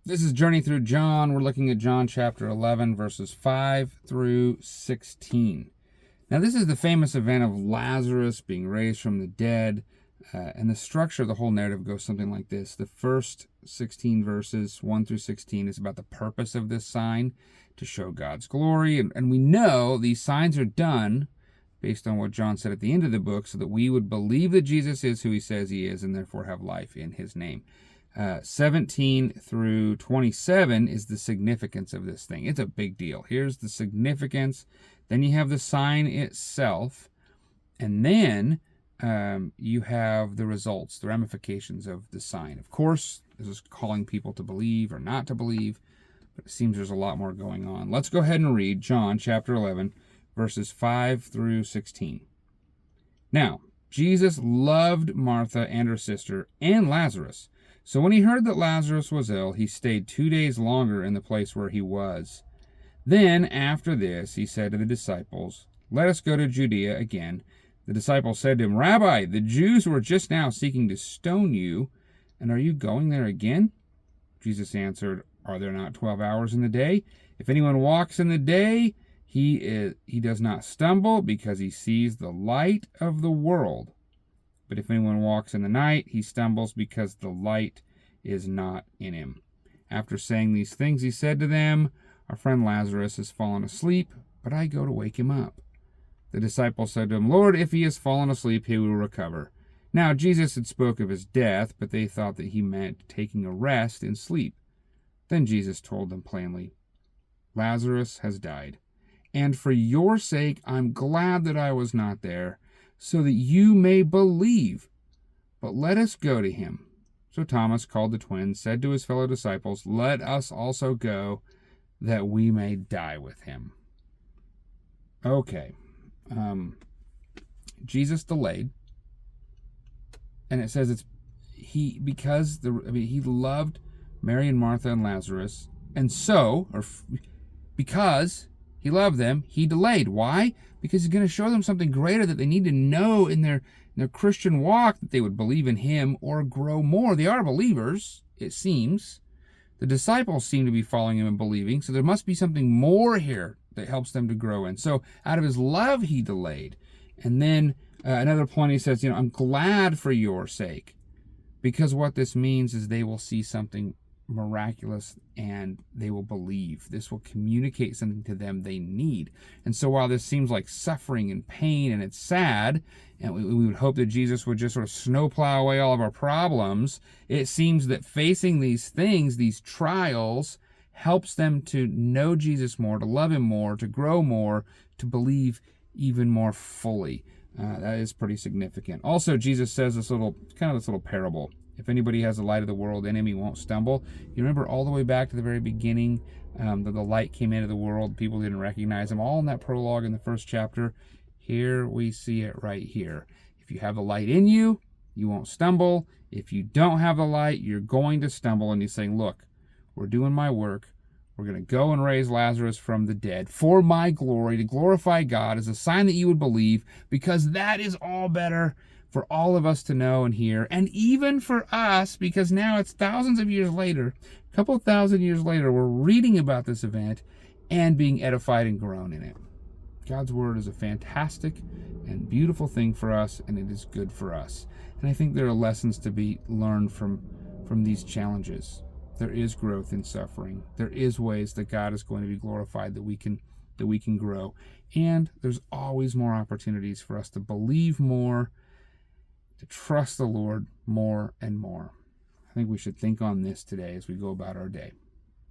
This is Journey Through John. We're looking at John chapter 11, verses 5 through 16. Now, this is the famous event of Lazarus being raised from the dead, and the structure of the whole narrative goes something like this. The first 16 verses, 1 through 16, is about the purpose of this sign, to show God's glory. And we know these signs are done based on what John said at the end of the book, so that we would believe that Jesus is who he says he is, and therefore have life in his name. 17 through 27 is the significance of this thing. It's a big deal. Here's the significance. Then you have the sign itself. And then you have the results, the ramifications of the sign. Of course, this is calling people to believe or not to believe, but it seems there's a lot more going on. Let's go ahead and read John chapter 11, verses 5 through 16. Now, Jesus loved Martha and her sister and Lazarus. So when he heard that Lazarus was ill, he stayed 2 days longer in the place where he was. Then, after this, he said to the disciples, "Let us go to Judea again." The disciples said to him, "Rabbi, the Jews were just now seeking to stone you, and are you going there again?" Jesus answered, "Are there not 12 hours in the day? If anyone walks in the day, he does not stumble, because he sees the light of the world. But if anyone walks in the night, he stumbles, because the light is not in him." After saying these things, he said to them, "Our friend Lazarus has fallen asleep, but I go to wake him up." The disciples said to him, "Lord, if he has fallen asleep, he will recover." Now Jesus had spoke of his death, but they thought that he meant taking a rest in sleep. Then Jesus told them plainly, "Lazarus has died, and for your sake I'm glad that I was not there, so that you may believe. But let us go to him." So Thomas, called the twin, said to his fellow disciples, "Let us also go, that we may die with him." Okay. Jesus delayed, and it says he loved Mary and Martha and Lazarus, and because he loved them, he delayed. Why? Because he's going to show them something greater that they need to know in their Christian walk, that they would believe in him or grow more. They are believers, it seems. The disciples seem to be following him and believing, so there must be something more here that helps them to grow in. So out of his love, he delayed. And then another point, he says, "I'm glad for your sake," because what this means is they will see something miraculous and they will believe. This will communicate something to them they need. And so while this seems like suffering and pain and it's sad, and we would hope that Jesus would just sort of snowplow away all of our problems, it seems that facing these things, these trials, helps them to know Jesus more, to love him more, to grow more, to believe even more fully. That is pretty significant. Also, Jesus says this little parable. If anybody has the light of the world in him, he won't stumble. You remember all the way back to the very beginning, that the light came into the world. People didn't recognize him. All in that prologue in the first chapter. Here we see it right here. If you have the light in you, you won't stumble. If you don't have the light, you're going to stumble. And he's saying, look, we're doing my work. We're going to go and raise Lazarus from the dead for my glory, to glorify God, as a sign that you would believe, because that is all better for all of us to know and hear, and even for us, because now it's thousands of years later, a couple of thousand years later, we're reading about this event and being edified and grown in it. God's word is a fantastic and beautiful thing for us, and it is good for us. And I think there are lessons to be learned from these challenges. There is growth in suffering. There is ways that God is going to be glorified, that we can grow. And there's always more opportunities for us to believe more, to trust the Lord more and more. I think we should think on this today as we go about our day.